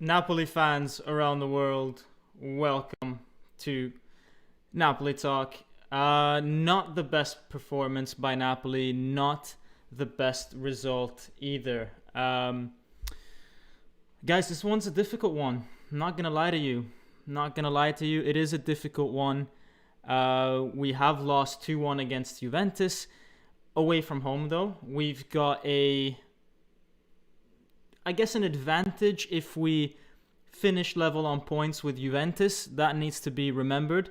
Napoli fans around the world, welcome to Napoli Talk. Not the best performance by Napoli, not the best result either. Guys, this one's a difficult one. I'm not gonna lie to you. It is a difficult one. We have lost 2-1 against Juventus. Away from home, though, we've got an advantage if we finish level on points with Juventus. That needs to be remembered.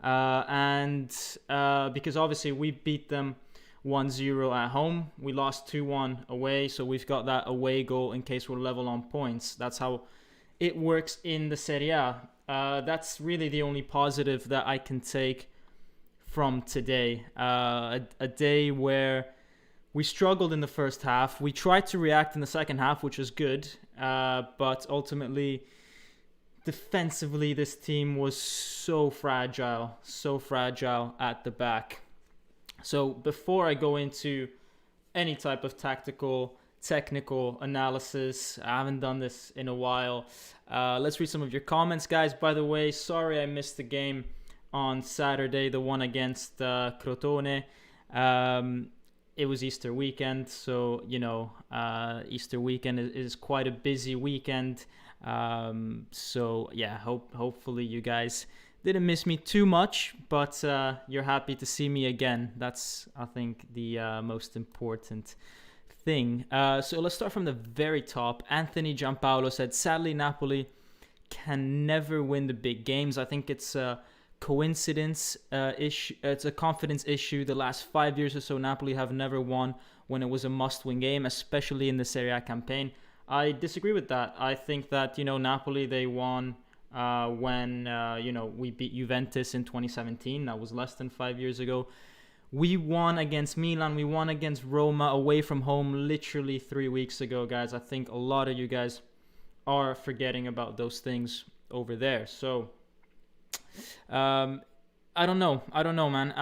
Because obviously we beat them 1-0 at home. We lost 2-1 away, so we've got that away goal in case we're level on points. That's how it works in the Serie A. That's really the only positive that I can take from today. A day where we struggled in the first half. We tried to react in the second half, which was good. But ultimately, defensively, this team was so fragile at the back. So before I go into any type of technical analysis, I haven't done this in a while. Let's read some of your comments, guys. By the way, sorry I missed the game on Saturday, the one against Crotone. It was Easter weekend, so Easter weekend is quite a busy weekend. Hopefully you guys didn't miss me too much, but you're happy to see me again. That's, I think, the most important thing. So let's start from the very top. Anthony Giampaolo said, sadly, Napoli can never win the big games. I think it's a coincidence issue. It's a confidence issue. The last 5 years or so, Napoli have never won when it was a must-win game, especially in the Serie A campaign. I disagree with that. I think that, Napoli, they won when we beat Juventus in 2017. That was less than 5 years ago. We won against Milan. We won against Roma away from home literally 3 weeks ago, guys. I think a lot of you guys are forgetting about those things over there. So, I don't know, man.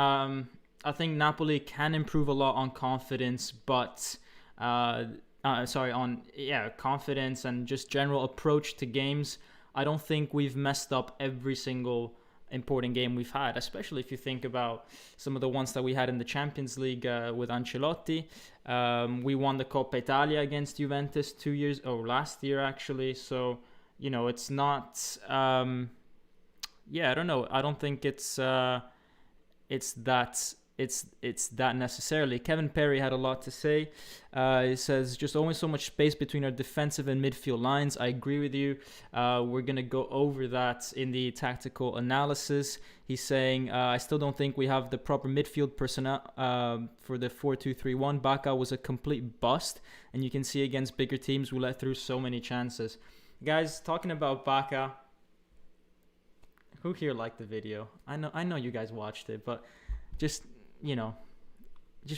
I think Napoli can improve a lot on confidence, but confidence and just general approach to games. I don't think we've messed up every single important game we've had, especially if you think about some of the ones that we had in the Champions League with Ancelotti. We won the Coppa Italia against Juventus last year actually. So, it's not. I don't know. I don't think it's that necessarily. Kevin Perry had a lot to say. He says, just always so much space between our defensive and midfield lines. I agree with you. We're going to go over that in the tactical analysis. He's saying, I still don't think we have the proper midfield personnel for the 4-2-3-1. Bacca was a complete bust, and you can see against bigger teams we let through so many chances. Guys, talking about Bacca, who here liked the video? I know you guys watched it, but just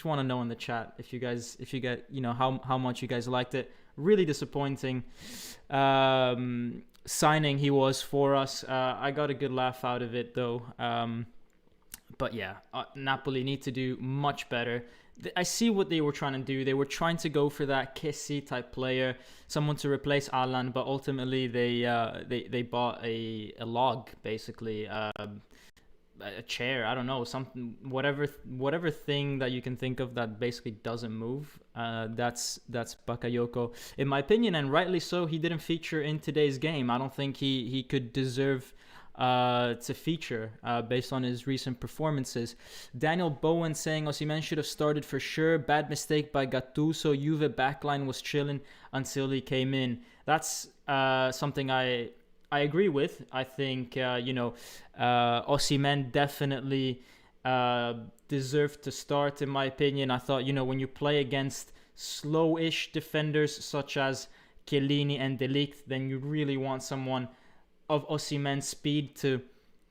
want to know in the chat if you get how much you guys liked it. Really disappointing signing he was for us. I got a good laugh out of it though. But yeah, Napoli need to do much better. I see what they were trying to do. They were trying to go for that Kessie type player, someone to replace Alan, but ultimately they bought a log, basically, a chair. I don't know, something, whatever thing that you can think of that basically doesn't move. That's Bakayoko, in my opinion, and rightly so. He didn't feature in today's game. I don't think he could deserve to feature based on his recent performances. Daniel Bowen saying Osimhen should have started for sure. Bad mistake by Gattuso. Juve backline was chilling until he came in. That's something I agree with. I think Osimhen definitely deserved to start, in my opinion. I thought, when you play against slow-ish defenders such as Chiellini and De Ligt, then you really want someone of Osimhen's speed to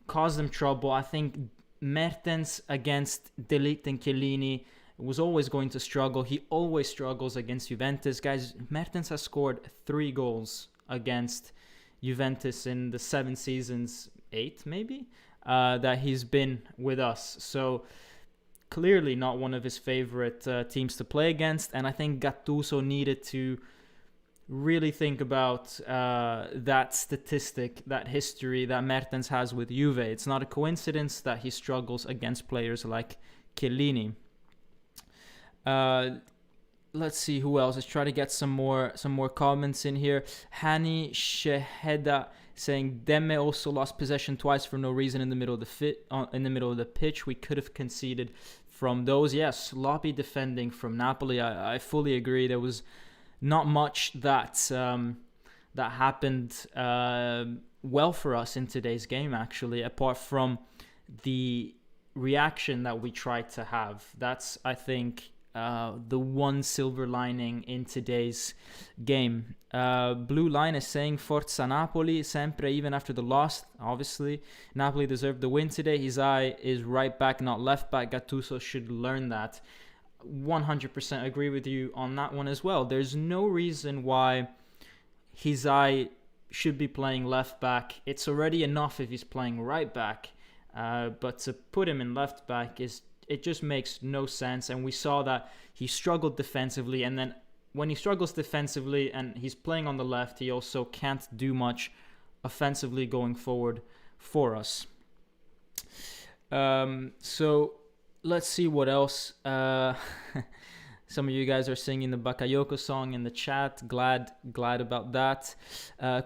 cause them trouble. I think Mertens against De Ligt and Chiellini was always going to struggle. He always struggles against Juventus. Guys, Mertens has scored 3 goals against Juventus in the 7 seasons, 8 maybe, that he's been with us. So clearly not one of his favorite teams to play against. And I think Gattuso needed to really think about that statistic, that history that Mertens has with Juve. It's not a coincidence that he struggles against players like Chiellini. Let's see who else. Let's try to get some more comments in here. Hani Sheheda saying Demme also lost possession twice for no reason in the middle of the pitch. We could have conceded from those. Yes, sloppy defending from Napoli. I fully agree. There was not much that happened well for us in today's game, actually, apart from the reaction that we tried to have. That's, I think, the one silver lining in today's game. Blue Line is saying Forza Napoli, sempre, even after the loss. Obviously, Napoli deserved the win today. His eye is right back, not left back. Gattuso should learn that. 100% agree with you on that one as well. There's no reason why his eye should be playing left back. It's already enough if he's playing right back, but to put him in left back it just makes no sense. And we saw that he struggled defensively, and then when he struggles defensively and he's playing on the left, he also can't do much offensively going forward for us. So let's see what else. Some of you guys are singing the Bakayoko song in the chat. Glad about that.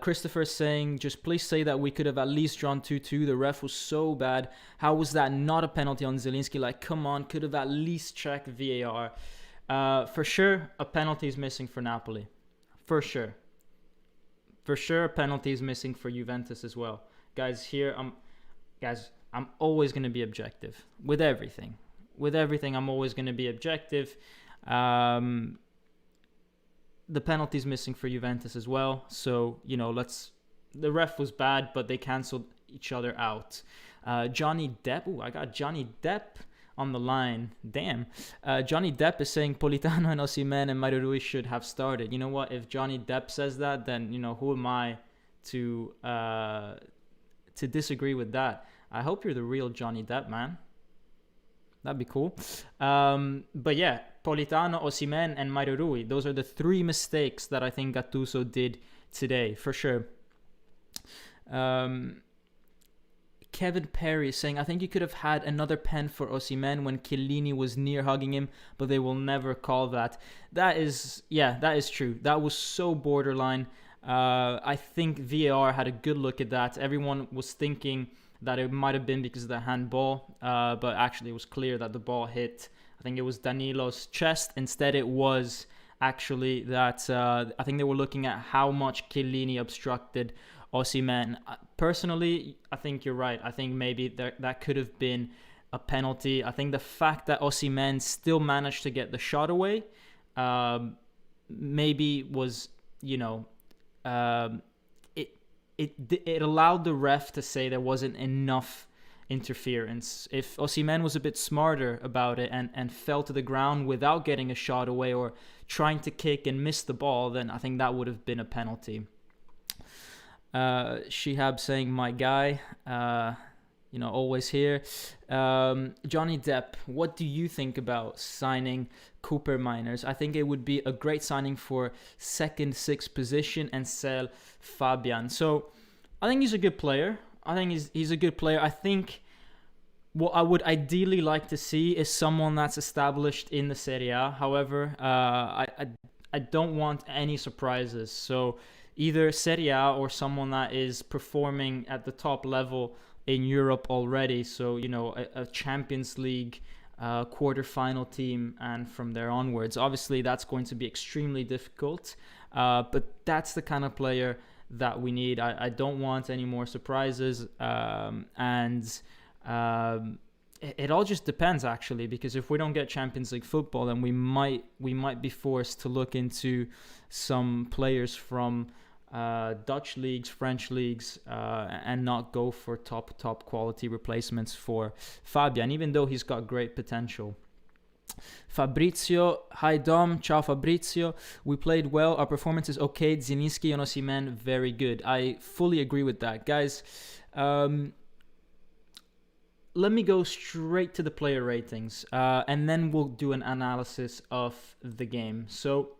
Christopher saying, just please say that we could have at least drawn 2-2. The ref was so bad. How was that not a penalty on Zielinski? Like, come on, could have at least checked VAR. For sure, a penalty is missing for Napoli. For sure. For sure, a penalty is missing for Juventus as well. Guys, I'm always going to be objective with everything. With everything, I'm always going to be objective. The penalty's missing for Juventus as well. So, the ref was bad, but they cancelled each other out. Johnny Depp. Ooh, I got Johnny Depp on the line. Damn. Johnny Depp is saying Politano and Osimhen and Mario Rui should have started. You know what? If Johnny Depp says that, then, who am I to disagree with that? I hope you're the real Johnny Depp, man. That'd be cool. But yeah, Politano, Osimhen, and Mario Rui. Those are the three mistakes that I think Gattuso did today, for sure. Kevin Perry is saying, I think you could have had another pen for Osimhen when Chiellini was near hugging him, but they will never call that. That is true. That was so borderline. I think VAR had a good look at that. Everyone was thinking that it might have been because of the handball, but actually it was clear that the ball hit, I think it was Danilo's chest. Instead, it was actually that, I think they were looking at how much Chiellini obstructed Osimhen. Personally, I think you're right. I think maybe that could have been a penalty. I think the fact that Osimhen still managed to get the shot away, maybe was, it allowed the ref to say there wasn't enough interference. If Osimhen was a bit smarter about it and fell to the ground without getting a shot away or trying to kick and miss the ball, then I think that would have been a penalty. Shihab saying, my guy, always here. Johnny Depp, what do you think about signing Cooper Miners? I think it would be a great signing for second, sixth position and sell Fabian. So I think he's a good player. He's a good player. I think what I would ideally like to see is someone that's established in the Serie A. However, I don't want any surprises. So either Serie A or someone that is performing at the top level in Europe already. So, a Champions League quarterfinal team and from there onwards. Obviously, that's going to be extremely difficult, but that's the kind of player that we need. I don't want any more surprises, it all just depends, actually, because if we don't get Champions League football, then we might be forced to look into some players from Dutch leagues, French leagues, and not go for top quality replacements for Fabian, even though he's got great potential. Fabrizio, hi Dom, ciao Fabrizio. We played well, our performance is okay. Zielinski and Osimhen, very good. I fully agree with that, guys. Let me go straight to the player ratings, and then we'll do an analysis of the game. So,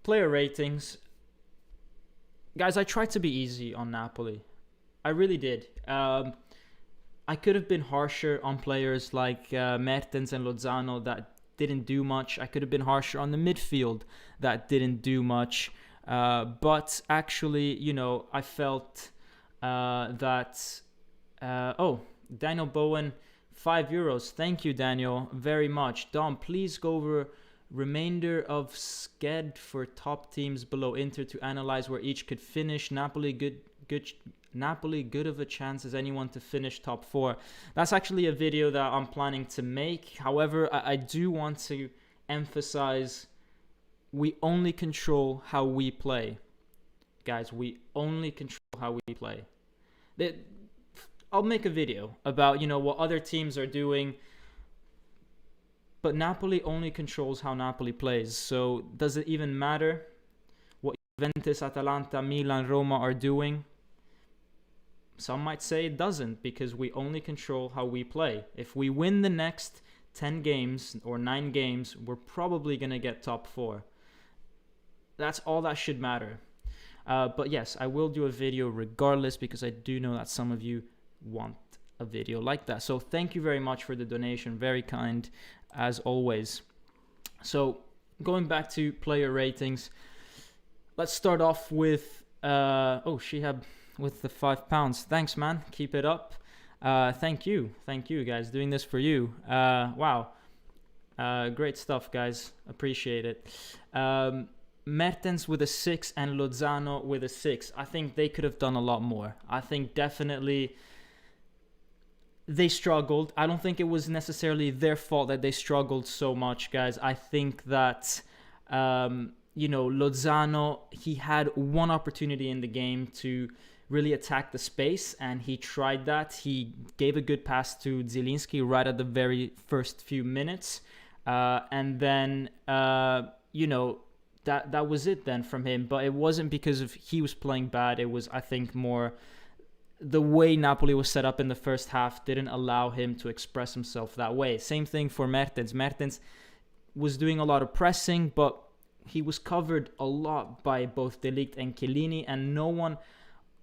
player ratings. Guys, I tried to be easy on Napoli. I really did. I could have been harsher on players like Mertens and Lozano that didn't do much. I could have been harsher on the midfield that didn't do much. But actually, I felt that... Daniel Bowen, €5. Thank you, Daniel, very much. Dom, please go over remainder of Sked for top teams below Inter to analyze where each could finish. Napoli good of a chance as anyone to finish top 4. That's actually a video that I'm planning to make. However, I do want to emphasize we only control how we play. Guys, we only control how we play. I'll make a video about, what other teams are doing. But Napoli only controls how Napoli plays. So does it even matter what Juventus, Atalanta, Milan, Roma are doing? Some might say it doesn't, because we only control how we play. If we win the next 10 games or 9 games, we're probably going to get top 4. That's all that should matter. But yes, I will do a video regardless, because I do know that some of you want a video like that. So thank you very much for the donation. Very kind, as always. So going back to player ratings, let's start off with Shihab with the £5. Thanks, man. Keep it up. Thank you guys, doing this for you. Wow, great stuff, guys. Appreciate it. Mertens with a 6 and Lozano with a 6. I think they could have done a lot more. I think definitely they struggled. I don't think it was necessarily their fault that they struggled so much, guys. I think that, Lozano, he had one opportunity in the game to really attack the space, and he tried that. He gave a good pass to Zielinski right at the very first few minutes. And then, that was it then from him. But it wasn't because of he was playing bad. It was, I think, more the way Napoli was set up in the first half didn't allow him to express himself that way. Same thing for Mertens. Mertens was doing a lot of pressing, but he was covered a lot by both De Ligt and Chiellini, and no one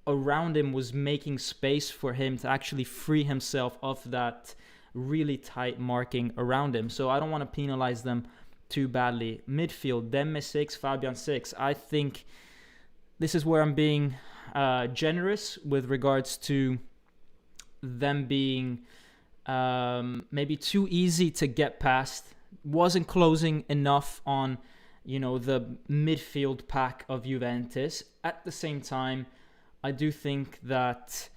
around him was making space for him to actually free himself of that really tight marking around him. So I don't want to penalize them too badly. Midfield, Demme 6, Fabian 6. I think this is where I'm being generous with regards to them being maybe too easy to get past. Wasn't closing enough on, the midfield pack of Juventus. At the same time, I do think that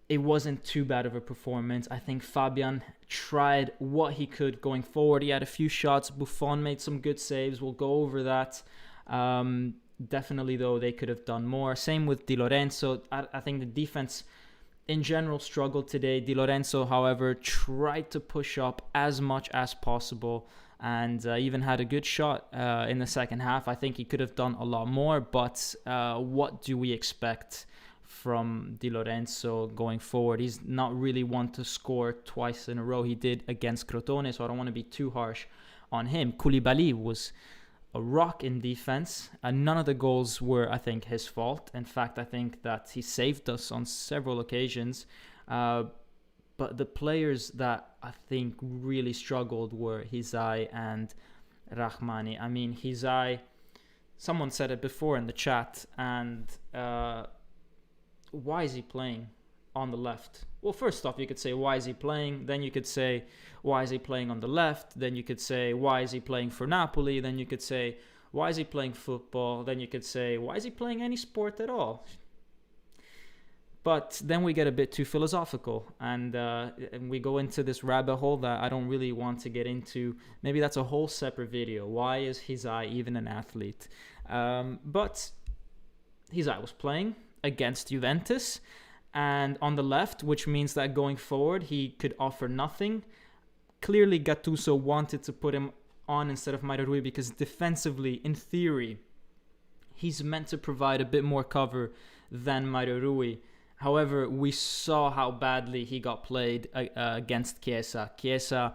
it wasn't too bad of a performance. I think Fabian tried what he could going forward. He had a few shots. Buffon made some good saves. We'll go over that. Definitely, though, they could have done more. Same with Di Lorenzo. I think the defense in general struggled today. Di Lorenzo, however, tried to push up as much as possible, and even had a good shot in the second half. I think he could have done a lot more, but what do we expect from Di Lorenzo going forward? He's not really one to score twice in a row. He did against Crotone, so I don't want to be too harsh on him. Koulibaly was a rock in defense, and none of the goals were, I think, his fault. In fact, I think that he saved us on several occasions. But the players that I think really struggled were Hizai and Rahmani. I mean, Hizai, someone said it before in the chat, and why is he playing on the left? Well, first off, you could say, why is he playing? Then you could say, why is he playing on the left? Then you could say, why is he playing for Napoli? Then you could say, why is he playing football? Then you could say, why is he playing any sport at all? But then we get a bit too philosophical, and we go into this rabbit hole that I don't really want to get into. Maybe that's a whole separate video. Why is Hizai even an athlete? But Hizai was playing against Juventus, and on the left, which means that going forward, he could offer nothing. Clearly, Gattuso wanted to put him on instead of Mairarui because defensively, in theory, he's meant to provide a bit more cover than Mairarui. However, we saw how badly he got played against Chiesa. Chiesa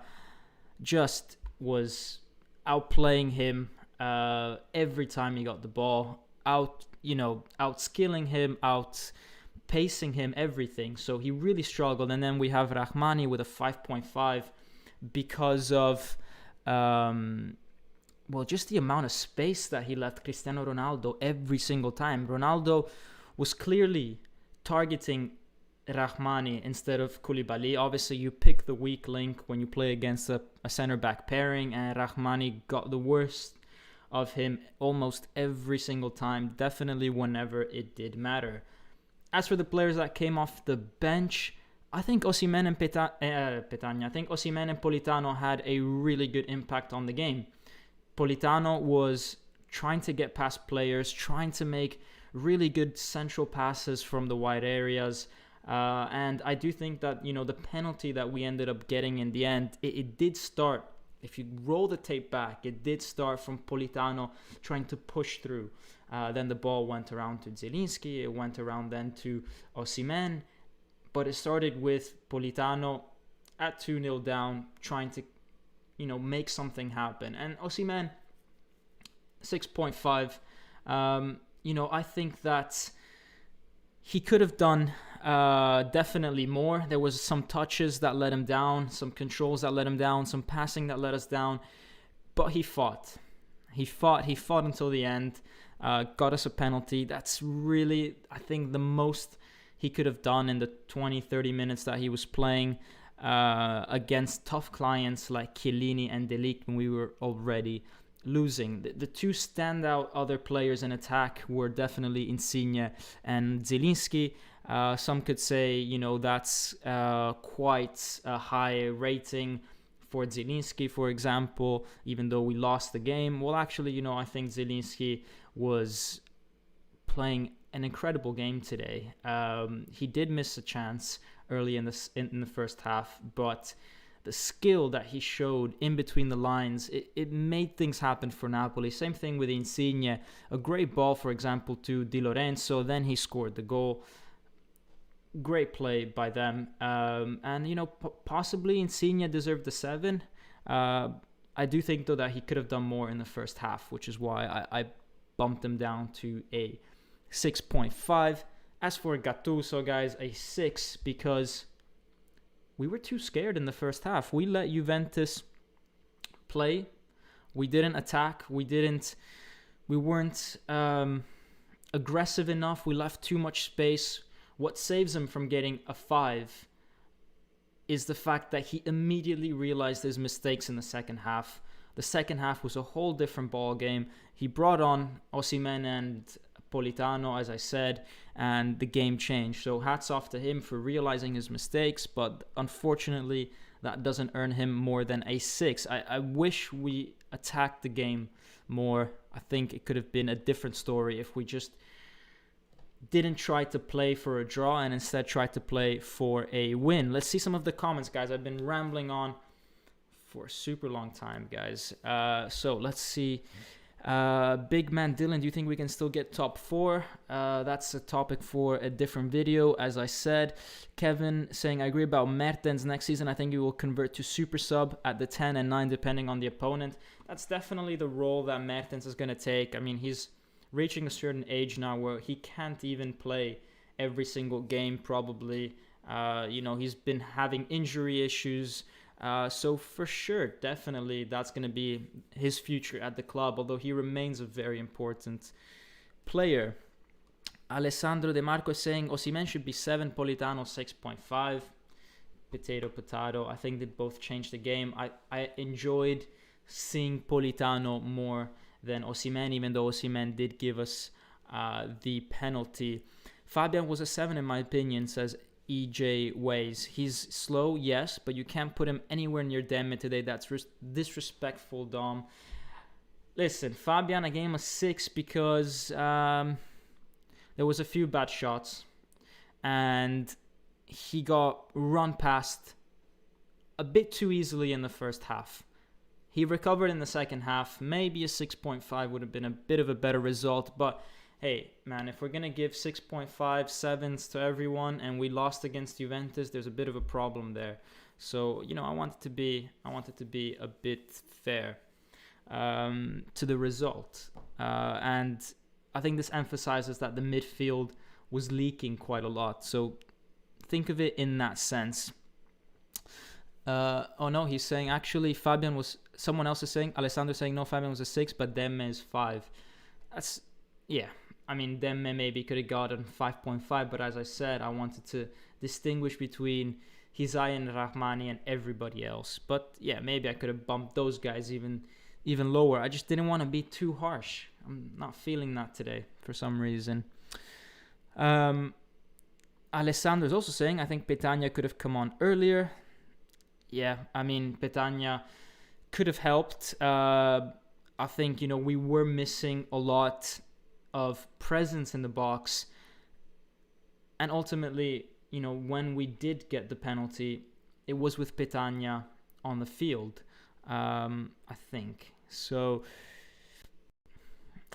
just was outplaying him every time he got the ball, outskilling him, out pacing him, everything. So he really struggled. And then we have Rahmani with a 5.5 because of just the amount of space that he left Cristiano Ronaldo every single time. Ronaldo was clearly targeting Rahmani instead of Koulibaly. Obviously, you pick the weak link when you play against a centre-back pairing, and Rahmani got the worst of him almost every single time, definitely whenever it did matter. As for the players that came off the bench, I think Osimhen and Osimhen and Politano had a really good impact on the game. Politano was trying to get past players, trying to make really good central passes from the wide areas. And I do think that, the penalty that we ended up getting in the end, it did start, if you roll the tape back, it did start from Politano trying to push through. Then the ball went around to Zielinski, it went around then to Osimhen. But it started with Politano at 2-0 down, trying to, make something happen. And Osimhen, 6.5. I think that he could have done definitely more. There was some touches that let him down, some controls that let him down, some passing that let us down. But he fought. He fought until the end, got us a penalty. That's really, I think, the most he could have done in the 20-30 minutes that he was playing against tough clients like Chiellini and De Ligt when we were already losing. The two standout other players in attack were definitely Insigne and Zielinski. Some could say, that's quite a high rating for Zielinski, for example, even though we lost the game. Well, actually, I think Zielinski was playing an incredible game today. He did miss a chance early in the first half, but the skill that he showed in between the lines, it made things happen for Napoli. Same thing with Insigne. A great ball, for example, to Di Lorenzo. Then he scored the goal. Great play by them. And, possibly Insigne deserved the 7. I do think, though, that he could have done more in the first half, which is why I bumped him down to a 6.5. As for Gattuso, guys, a 6 because we were too scared in the first half. We let Juventus play. We didn't attack. We weren't aggressive enough. We left too much space. What saves him from getting a 5 is the fact that he immediately realized his mistakes in the second half. The second half was a whole different ball game. He brought on Osimhen and Politano, as I said, and the game changed. So hats off to him for realizing his mistakes, but unfortunately that doesn't earn him more than a 6. I wish we attacked the game more. I think it could have been a different story if we just didn't try to play for a draw and instead tried to play for a win. Let's see some of the comments, guys. I've been rambling on for a super long time, guys. So let's see. Big man Dylan, do you think we can still get top 4? That's a topic for a different video, as I said. Kevin saying, I agree about Mertens next season. I think he will convert to super sub at the 10 and 9 depending on the opponent. That's definitely the role that Mertens is going to take. I mean, he's reaching a certain age now where he can't even play every single game probably. He's been having injury issues. So for sure, definitely that's going to be his future at the club, although he remains a very important player. Alessandro De Marco is saying Osimhen should be 7, Politano 6.5. Potato. I think they both changed the game. I enjoyed seeing Politano more than Osimhen, even though Osimhen did give us the penalty. Fabian was a 7 in my opinion, says EJ Ways. He's slow, yes, but you can't put him anywhere near Demme today. That's disrespectful, Dom. Listen, Fabian, I gave him a 6 because there was a few bad shots and he got run past a bit too easily in the first half. He recovered in the second half. Maybe a 6.5 would have been a bit of a better result, but hey, man, if we're going to give 6.5, 7s to everyone and we lost against Juventus, there's a bit of a problem there. So, I wanted to be a bit fair. to the result. And I think this emphasizes that the midfield was leaking quite a lot. So think of it in that sense. Oh no, he's saying actually Fabian was, someone else is saying, Alessandro saying no, Fabian was a 6, but Demme is 5. That's, yeah, I mean, Demme maybe could have gotten 5.5, but as I said, I wanted to distinguish between Hysaj and Rahmani and everybody else. But yeah, maybe I could have bumped those guys even lower. I just didn't want to be too harsh. I'm not feeling that today for some reason. Alessandro is also saying, I think Petagna could have come on earlier. Yeah, I mean, Petagna could have helped. I think, we were missing a lot of presence in the box. And ultimately, when we did get the penalty, it was with Petagna on the field, I think. So,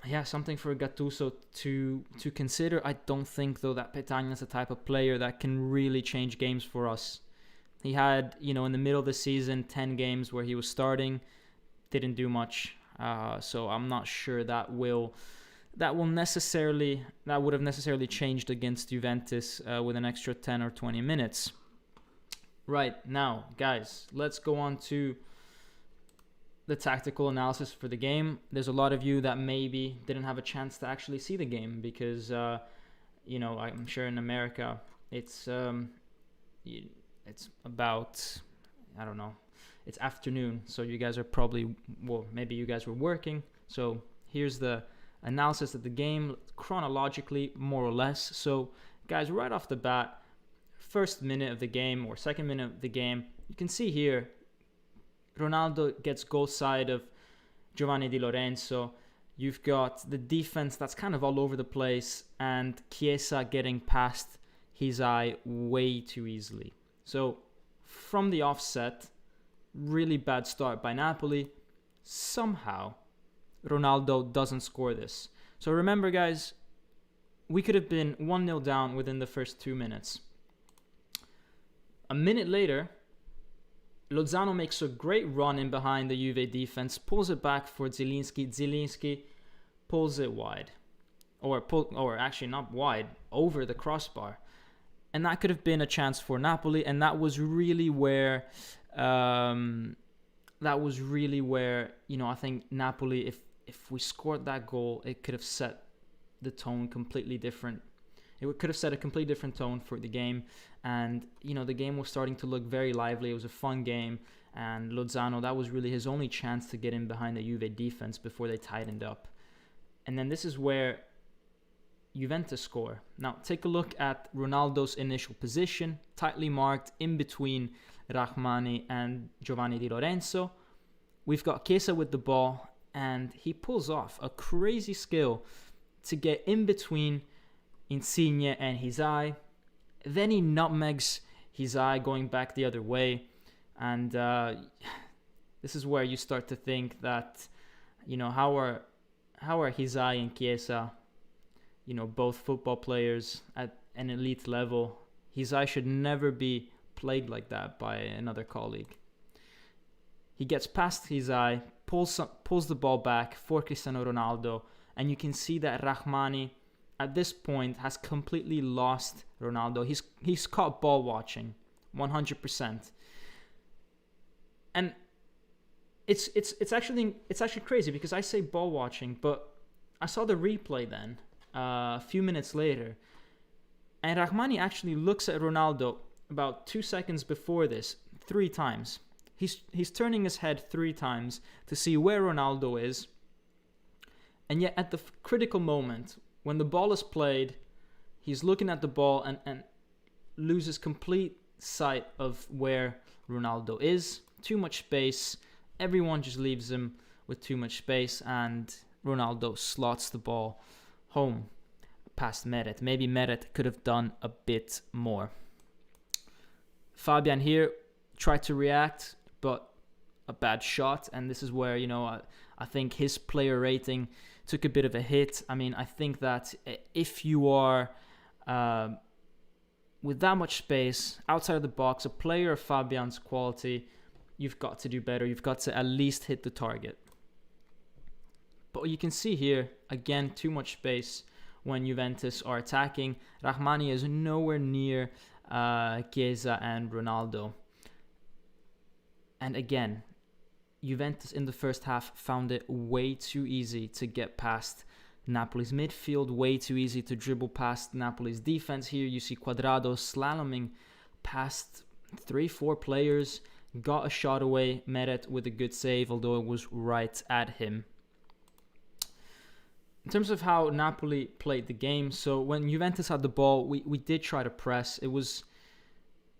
yeah, something for Gattuso to consider. I don't think, though, that Petagna is the type of player that can really change games for us. He had, in the middle of the season, 10 games where he was starting, didn't do much. So I'm not sure that would have necessarily changed against Juventus with an extra 10 or 20 minutes. Right, now, guys, let's go on to the tactical analysis for the game. There's a lot of you that maybe didn't have a chance to actually see the game because, I'm sure in America it's about, I don't know, it's afternoon. So you guys are probably, maybe you guys were working. So here's the analysis of the game chronologically, more or less. So guys, right off the bat, first minute of the game or second minute of the game, you can see here, Ronaldo gets goal side of Giovanni Di Lorenzo. You've got the defense that's kind of all over the place and Chiesa getting past Hysaj way too easily. So from the offset, really bad start by Napoli. Somehow, Ronaldo doesn't score this. So remember, guys, we could have been 1-0 down within the first 2 minutes. A minute later, Lozano makes a great run in behind the Juve defense, pulls it back for Zielinski. Zielinski pulls it wide. Or actually not wide, over the crossbar. And that could have been a chance for Napoli, and that was really where, I think Napoli, if we scored that goal, it could have set the tone completely different. It could have set a completely different tone for the game, and the game was starting to look very lively. It was a fun game, and Lozano, that was really his only chance to get in behind the Juve defense before they tightened up. And then this is where Juventus score. Now, take a look at Ronaldo's initial position, tightly marked in between Rahmani and Giovanni Di Lorenzo. We've got Chiesa with the ball, and he pulls off a crazy skill to get in between Insigne and Hysaj. Then he nutmegs Hysaj going back the other way, and this is where you start to think that, how are Hysaj and Chiesa, both football players at an elite level. Hysaj should never be plagued like that by another colleague. He gets past Hysaj, pulls the ball back for Cristiano Ronaldo, and you can see that Rahmani at this point has completely lost Ronaldo. He's caught ball watching 100%. And it's actually crazy because I say ball watching, but I saw the replay then a few minutes later, and Rahmani actually looks at Ronaldo about 2 seconds before this 3 times. He's turning his head 3 times to see where Ronaldo is, and yet at the critical moment when the ball is played, he's looking at the ball and loses complete sight of where Ronaldo is. Too much space. Everyone just leaves him with too much space, and Ronaldo slots the ball home past Meret. Maybe Meret could have done a bit more. Fabian here tried to react, but a bad shot, and this is where, I think his player rating took a bit of a hit. I mean, I think that if you are with that much space outside of the box, a player of Fabian's quality, you've got to do better. You've got to at least hit the target. But you can see here, again, too much space when Juventus are attacking. Rahmani is nowhere near Chiesa and Ronaldo. And again, Juventus in the first half found it way too easy to get past Napoli's midfield, way too easy to dribble past Napoli's defense. Here you see Cuadrado slaloming past 3-4 players, got a shot away, Meret with a good save, although it was right at him. In terms of how Napoli played the game, so when Juventus had the ball, we did try to press. It was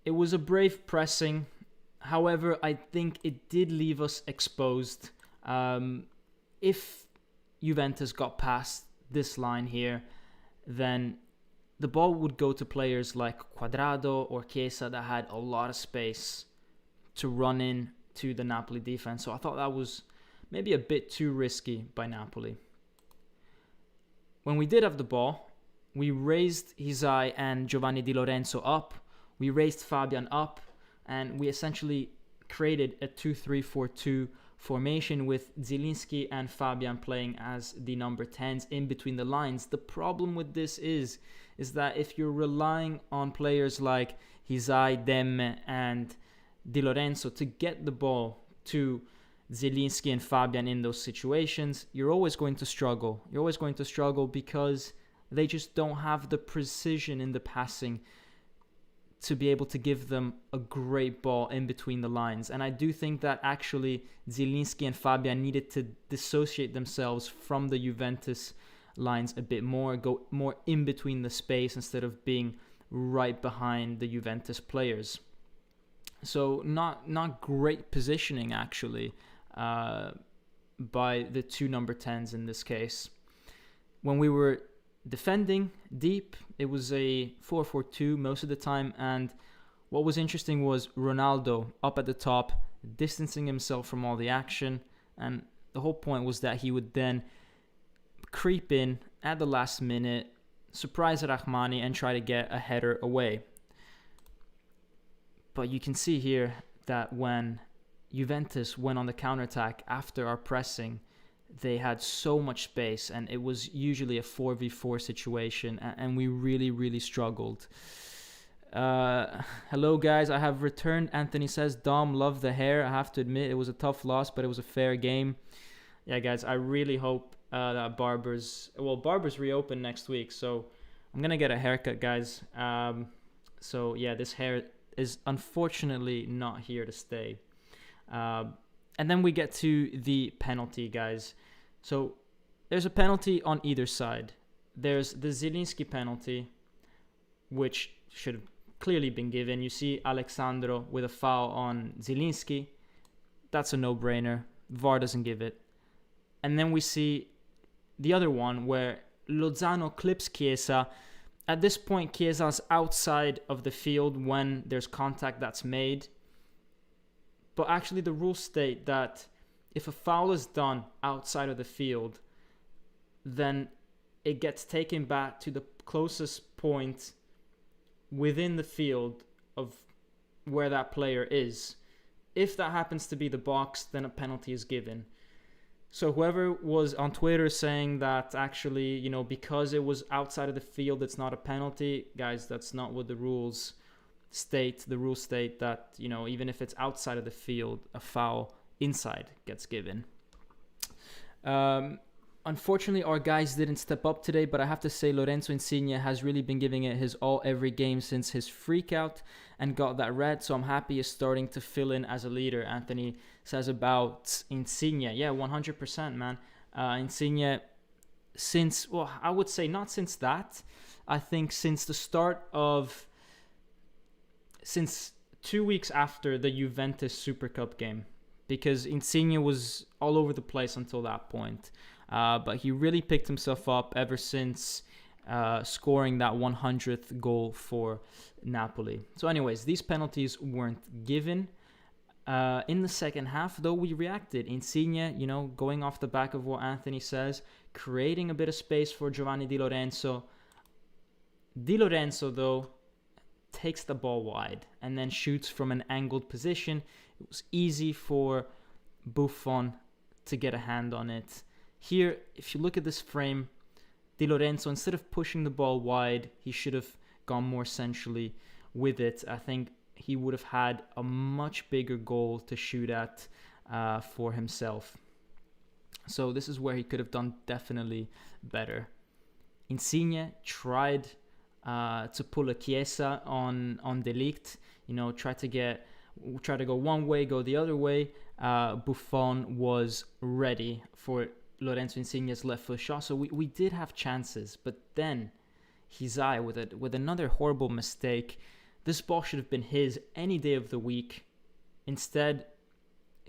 a brave pressing. However, I think it did leave us exposed. If Juventus got past this line here, then the ball would go to players like Cuadrado or Chiesa that had a lot of space to run in to the Napoli defense. So I thought that was maybe a bit too risky by Napoli. When we did have the ball, we raised Hysaj and Giovanni Di Lorenzo up. We raised Fabian up, and we essentially created a 2-3-4-2 formation with Zielinski and Fabian playing as the number 10s in between the lines. The problem with this is that if you're relying on players like Hysaj, Demme, and Di Lorenzo to get the ball to Zielinski and Fabian in those situations, you're always going to struggle. You're always going to struggle because they just don't have the precision in the passing to be able to give them a great ball in between the lines. And I do think that actually Zielinski and Fabian needed to dissociate themselves from the Juventus lines a bit more, go more in between the space instead of being right behind the Juventus players. So not great positioning actually by the two number 10s in this case. When we were defending deep, it was a 4-4-2 most of the time, and what was interesting was Ronaldo up at the top, distancing himself from all the action, and the whole point was that he would then creep in at the last minute, surprise Rahmani, and try to get a header away. But you can see here that when Juventus went on the counterattack after our pressing, they had so much space, and it was usually a 4v4 situation, and we really struggled. Hello guys, I have returned. Anthony says, Dom, love the hair. I have to admit it was a tough loss, but it was a fair game. Yeah guys, I really hope that Barbers reopen next week, so I'm gonna get a haircut, guys. So yeah, this hair is unfortunately not here to stay. And then we get to the penalty, guys. So there's a penalty on either side. There's the Zielinski penalty, which should have clearly been given. You see Alexandro with a foul on Zielinski. That's a no-brainer. VAR doesn't give it. And then we see the other one where Lozano clips Chiesa. At this point, Chiesa's outside of the field when there's contact that's made. But actually the rules state that if a foul is done outside of the field, then it gets taken back to the closest point within the field of where that player is. If that happens to be the box, then a penalty is given. So whoever was on Twitter saying that actually, because it was outside of the field, it's not a penalty, guys, that's not what the rules state. The rules state that, even if it's outside of the field, a foul inside gets given. Unfortunately, our guys didn't step up today, but I have to say Lorenzo Insigne has really been giving it his all every game since his freak out and got that red, so I'm happy he's starting to fill in as a leader. Anthony says about Insigne. Yeah, 100%, man. Insigne, I would say not since that. I think since 2 weeks after the Juventus Super Cup game, because Insigne was all over the place until that point. But he really picked himself up ever since scoring that 100th goal for Napoli. So anyways, these penalties weren't given. In the second half, though, we reacted. Insigne, going off the back of what Anthony says, creating a bit of space for Giovanni Di Lorenzo. Di Lorenzo, though, takes the ball wide and then shoots from an angled position. It was easy for Buffon to get a hand on it. Here, if you look at this frame, Di Lorenzo, instead of pushing the ball wide, he should have gone more centrally with it. I think he would have had a much bigger goal to shoot at for himself. So this is where he could have done definitely better. Insigne tried to pull a Chiesa on De Ligt, try to go one way, go the other way. Buffon was ready for Lorenzo Insigne's left foot shot, so we did have chances, but then Hizai with another horrible mistake. This ball should have been his any day of the week. Instead,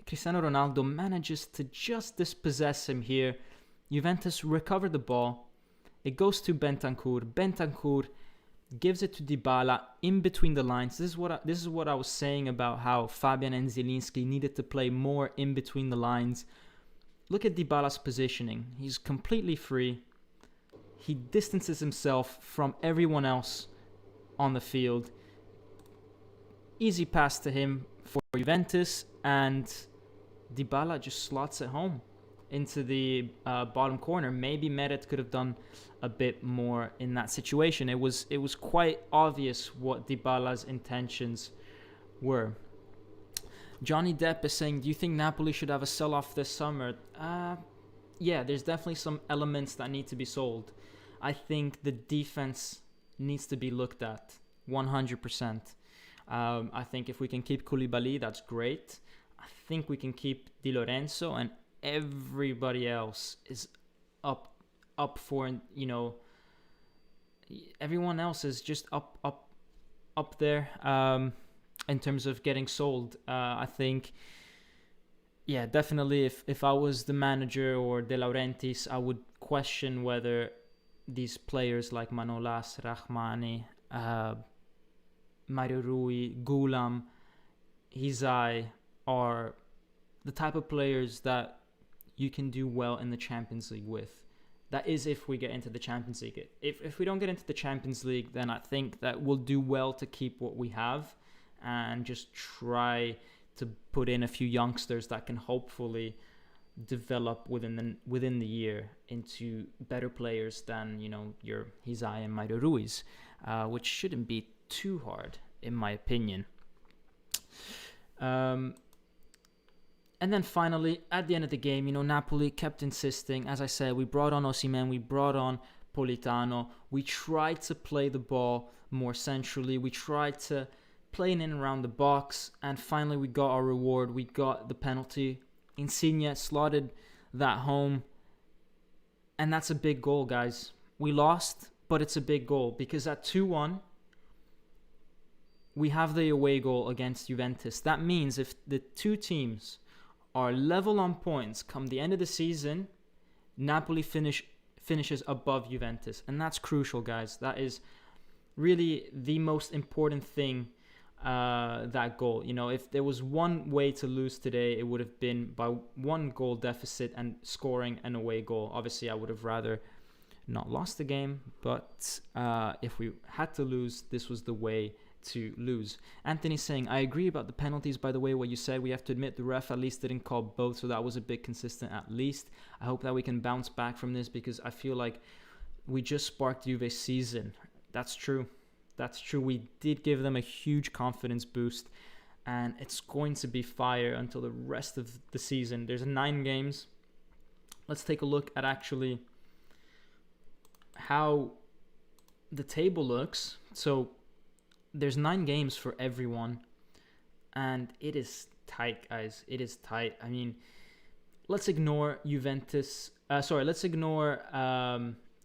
Cristiano Ronaldo manages to just dispossess him here. Juventus recover the ball. It goes to Bentancur. Bentancur gives it to Dybala in between the lines. This is what I was saying about how Fabian and Zielinski needed to play more in between the lines. Look at Dybala's positioning. He's completely free. He distances himself from everyone else on the field. Easy pass to him for Juventus, and Dybala just slots it home into the bottom corner. Maybe Meret could have done a bit more in that situation. It was quite obvious what Dybala's intentions were. Johnny Depp is saying, do you think Napoli should have a sell-off this summer? Yeah, there's definitely some elements that need to be sold. I think the defense needs to be looked at 100%. I think if we can keep Koulibaly, that's great. I think we can keep Di Lorenzo, and everybody else is up for, everyone else is just up there in terms of getting sold. I think, yeah, definitely if I was the manager or De Laurentiis, I would question whether these players like Manolas, Rahmani, Mario Rui, Gulam, Hizai are the type of players that you can do well in the Champions League with. That is if we get into the Champions League. If we don't get into the Champions League, then I think that we'll do well to keep what we have and just try to put in a few youngsters that can hopefully develop within the year into better players than, your Hizai and Mario Ruiz, which shouldn't be too hard, in my opinion. And then finally, at the end of the game, Napoli kept insisting. As I said, we brought on Osimhen, we brought on Politano. We tried to play the ball more centrally. We tried to play in and around the box. And finally, we got our reward. We got the penalty. Insigne slotted that home. And that's a big goal, guys. We lost, but it's a big goal. Because at 2-1, we have the away goal against Juventus. That means if the two teams are level on points come the end of the season, Napoli finishes above Juventus. And that's crucial, guys. That is really the most important thing, that goal. If there was one way to lose today, it would have been by 1 goal deficit and scoring an away goal. Obviously, I would have rather not lost the game, but if we had to lose, this was the way to lose. Anthony's saying, I agree about the penalties. By the way, what you said, we have to admit the ref at least didn't call both, so that was a bit consistent at least. I hope that we can bounce back from this, because I feel like we just sparked Juve's season. That's true. We did give them a huge confidence boost, and it's going to be fire until the rest of the season. There's 9 games. Let's take a look at actually how the table looks. So there's 9 games for everyone, and it is tight, guys. It is tight. I mean, let's ignore Juventus. Let's ignore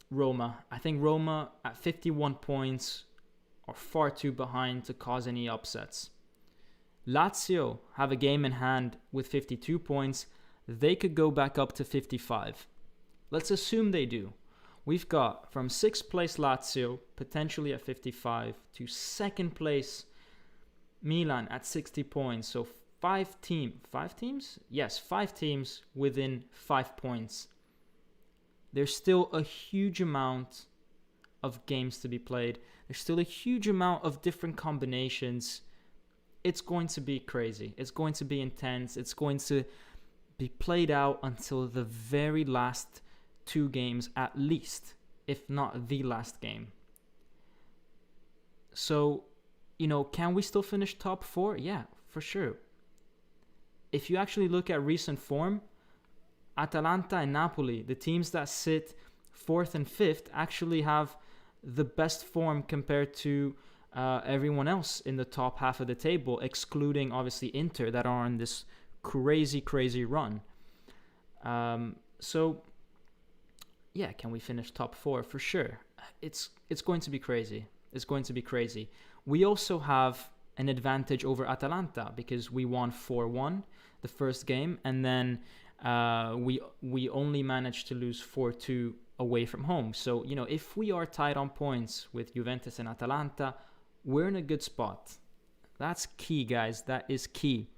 Roma. I think Roma at 51 points are far too behind to cause any upsets. Lazio have a game in hand with 52 points. They could go back up to 55. Let's assume they do. We've got from 6th place Lazio, potentially at 55, to 2nd place Milan at 60 points. So 5 teams? Yes, 5 teams within 5 points. There's still a huge amount of games to be played. There's still a huge amount of different combinations. It's going to be crazy. It's going to be intense. It's going to be played out until the very last 2 games at least, if not the last game. So, can we still finish top 4? Yeah, for sure. If you actually look at recent form, Atalanta and Napoli, the teams that sit 4th and 5th, actually have the best form compared to everyone else in the top half of the table, excluding obviously Inter that are on this crazy run. So yeah, can we finish top 4? For sure. It's going to be crazy. It's going to be crazy. We also have an advantage over Atalanta because we won 4-1 the first game, and then we only managed to lose 4-2 away from home. So, if we are tied on points with Juventus and Atalanta, we're in a good spot. That's key, guys. That is key.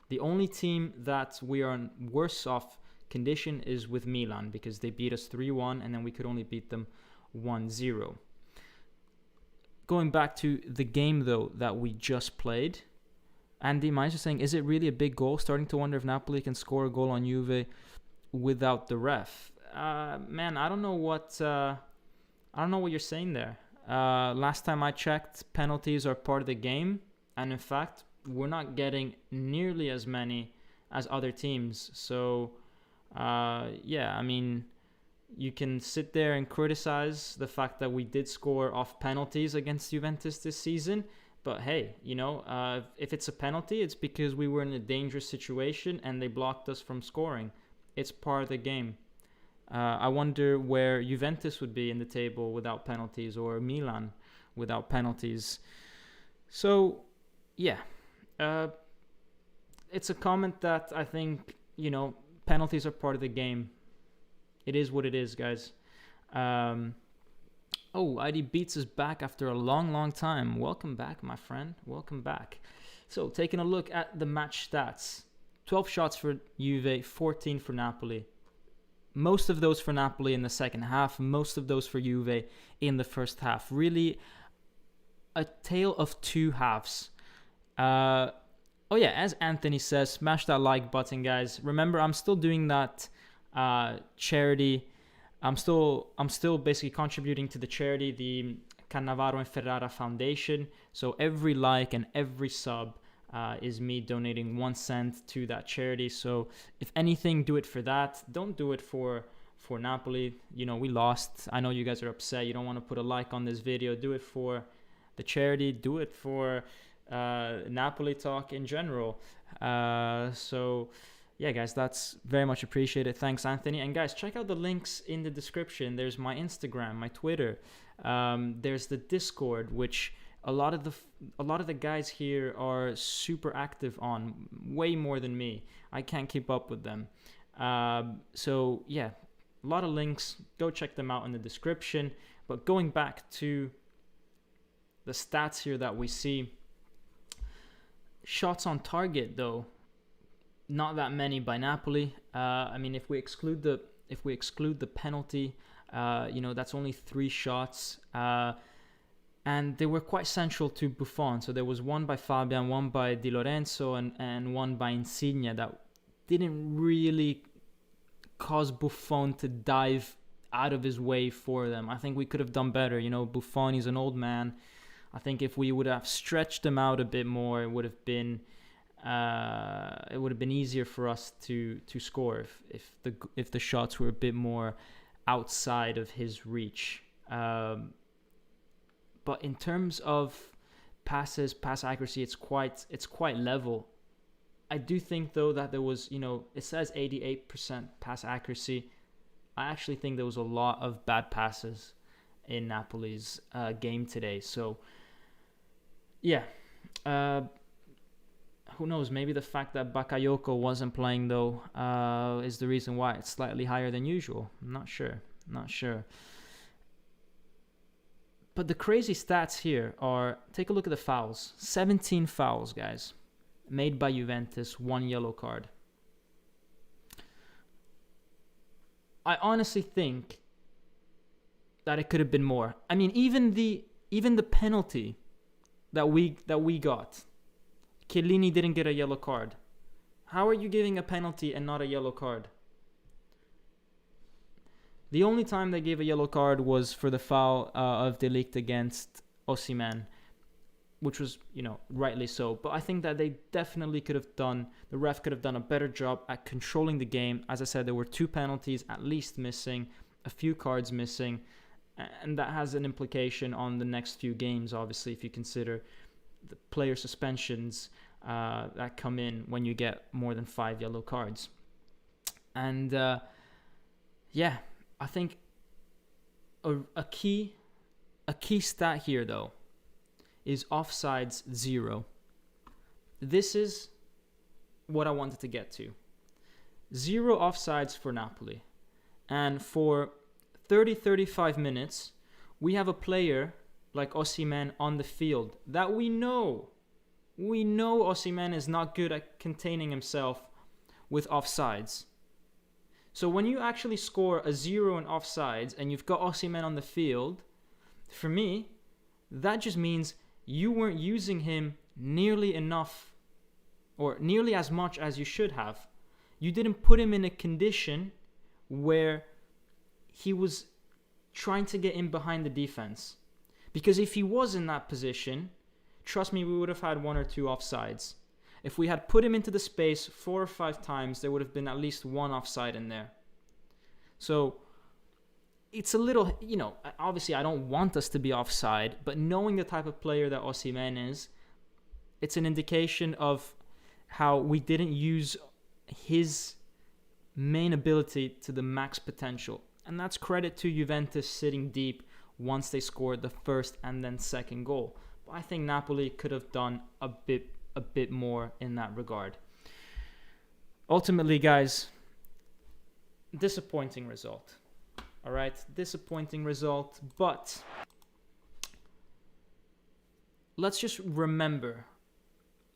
The only team that we are in worse off condition is with Milan because they beat us 3-1 and then we could only beat them 1-0. Going back to the game, though, that we just played, Andy Mice is saying, is it really a big goal? Starting to wonder if Napoli can score a goal on Juve without the ref. Man, I don't know what you're saying there. Last time I checked, penalties are part of the game, and in fact, we're not getting nearly as many as other teams. So, yeah, I mean, you can sit there and criticize the fact that we did score off penalties against Juventus this season. But hey, if it's a penalty, it's because we were in a dangerous situation and they blocked us from scoring. It's part of the game. I wonder where Juventus would be in the table without penalties, or Milan without penalties. So, yeah. It's a comment that I think, penalties are part of the game. It is what it is, guys. ID Beats is back after a long time. Welcome back, my friend. Welcome back. So, taking a look at the match stats. 12 shots for Juve, 14 for Napoli. Most of those for Napoli in the second half, most of those for Juve in the first half. Really a tale of two halves. As Anthony says, smash that like button, guys. Remember, I'm still doing that charity. I'm still basically contributing to the charity, the Cannavaro Ferrara Foundation. So every like and every sub is me donating 1 cent to that charity. So if anything, do it for that. Don't do it for Napoli. We lost. I know you guys are upset. You don't want to put a like on this video. Do it for the charity. Do it for Napoli talk in general. Yeah, guys, that's very much appreciated. Thanks, Anthony. And guys, check out the links in the description. There's my Instagram, my Twitter. There's the Discord, which a lot of the guys here are super active on, way more than me. I can't keep up with them. So yeah, a lot of links. Go check them out in the description. But going back to the stats here that we see, shots on target though, not that many by Napoli. I mean, if we exclude the penalty, that's only 3 shots. And they were quite central to Buffon. So there was one by Fabian, one by Di Lorenzo, and one by Insigne that didn't really cause Buffon to dive out of his way for them. I think we could have done better. Buffon is an old man. I think if we would have stretched them out a bit more, it would have been easier for us to score if the shots were a bit more outside of his reach. But in terms of pass accuracy, it's quite level. I do think though that there was, it says 88% pass accuracy. I actually think there was a lot of bad passes in Napoli's game today. So yeah, who knows? Maybe the fact that Bakayoko wasn't playing though is the reason why it's slightly higher than usual. I'm not sure. But the crazy stats here are, take a look at the fouls. 17 fouls, guys, made by Juventus, 1 yellow card. I honestly think that it could have been more. I mean, even the penalty that we got, Chiellini didn't get a yellow card. How are you giving a penalty and not a yellow card? The only time they gave a yellow card was for the foul of De Ligt against Osimhen, which was, rightly so. But I think that they definitely the ref could have done a better job at controlling the game. As I said, there were 2 penalties at least missing, a few cards missing, and that has an implication on the next few games, obviously, if you consider the player suspensions that come in when you get more than 5 yellow cards. And I think a key stat here, though, is offsides 0. This is what I wanted to get to. 0 offsides for Napoli. And for 30-35 minutes, we have a player like Osimhen on the field that we know Osimhen is not good at containing himself with offsides. So when you actually score a 0 in offsides and you've got Osimhen on the field, for me, that just means you weren't using him nearly enough or nearly as much as you should have. You didn't put him in a condition where he was trying to get in behind the defense. Because if he was in that position, trust me, we would have had 1 or 2 offsides. If we had put him into the space 4 or 5 times, there would have been at least 1 offside in there. So it's a little, obviously I don't want us to be offside, but knowing the type of player that Osimhen is, it's an indication of how we didn't use his main ability to the max potential. And that's credit to Juventus sitting deep once they scored the first and then second goal. But I think Napoli could have done a bit more in that regard. Ultimately, guys, disappointing result. All right, disappointing result, but let's just remember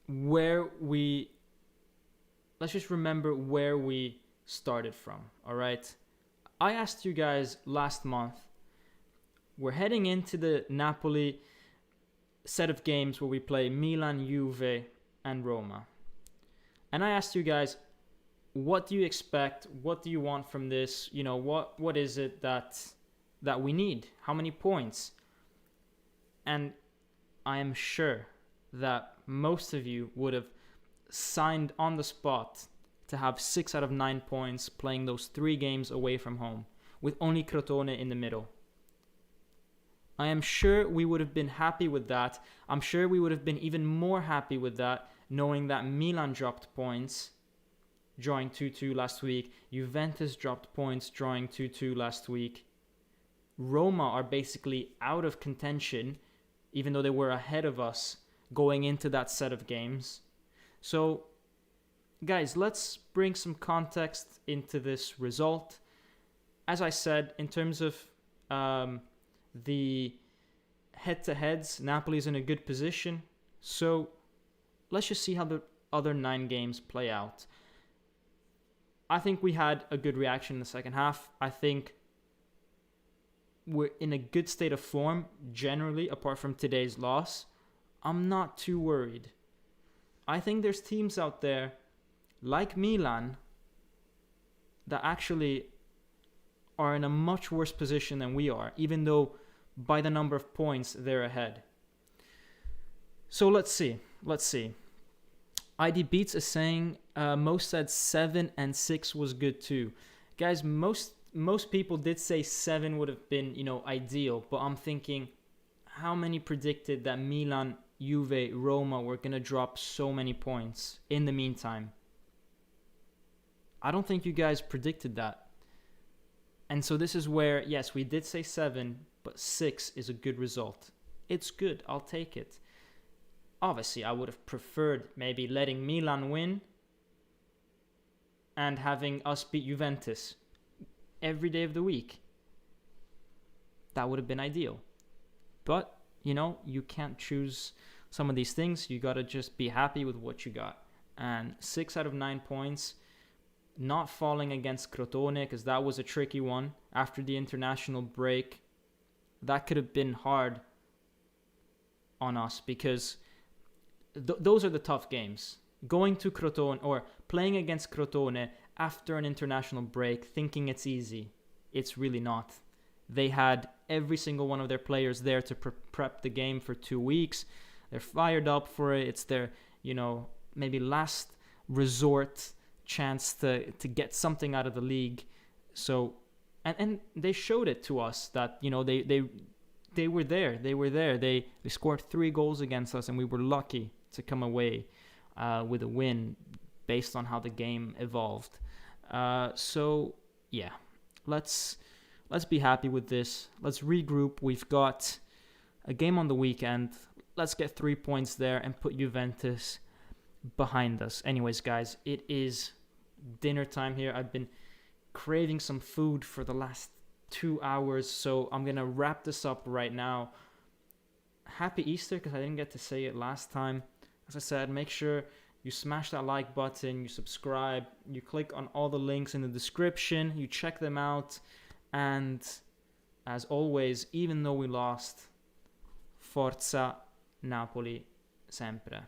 where we started from. All right, I asked you guys last month. We're heading into the Napoli set of games where we play Milan, Juve, and Roma. And I asked you guys, what do you expect? What do you want from this? What is it that we need? How many points? And I am sure that most of you would have signed on the spot to have 6 out of 9 points playing those 3 games away from home with only Crotone in the middle. I am sure we would have been happy with that. I'm sure we would have been even more happy with that, knowing that Milan dropped points, drawing 2-2 last week. Juventus dropped points, drawing 2-2 last week. Roma are basically out of contention, even though they were ahead of us going into that set of games. So, guys, let's bring some context into this result. As I said, in terms of the head-to-heads, Napoli's in a good position. So let's just see how the other 9 games play out. I think we had a good reaction in the second half. I think we're in a good state of form, generally, apart from today's loss. I'm not too worried. I think there's teams out there, like Milan, that actually are in a much worse position than we are, even though by the number of points they're ahead. So let's see. ID Beats is saying most said 7 and 6 was good too. Guys, most people did say 7 would have been, ideal, but I'm thinking how many predicted that Milan, Juve, Roma were going to drop so many points in the meantime? I don't think you guys predicted that. And so this is where, yes, we did say 7, but 6 is a good result. It's good. I'll take it. Obviously, I would have preferred maybe letting Milan win and having us beat Juventus every day of the week. That would have been ideal. But, you can't choose some of these things. You got to just be happy with what you got. And 6 out of 9 points, not falling against Crotone, because that was a tricky one after the international break. That could have been hard on us because those are the tough games. Going to Crotone or playing against Crotone after an international break, thinking it's easy. it's really not. They had every single one of their players there to prep the game for 2 weeks. They're fired up for it. It's their, maybe last resort chance to get something out of the league. So, and they showed it to us that, they were there. They were there. They scored 3 goals against us, and we were lucky to come away with a win based on how the game evolved. So yeah, let's be happy with this. Let's regroup. We've got a game on the weekend. Let's get 3 points there and put Juventus behind us. Anyways, guys, it is dinner time here. I've been craving some food for the last 2 hours, so I'm gonna wrap this up right now. Happy Easter, because I didn't get to say it last time. As I said, make sure you smash that like button, you subscribe, you click on all the links in the description, you check them out, and as always, even though we lost, Forza Napoli sempre.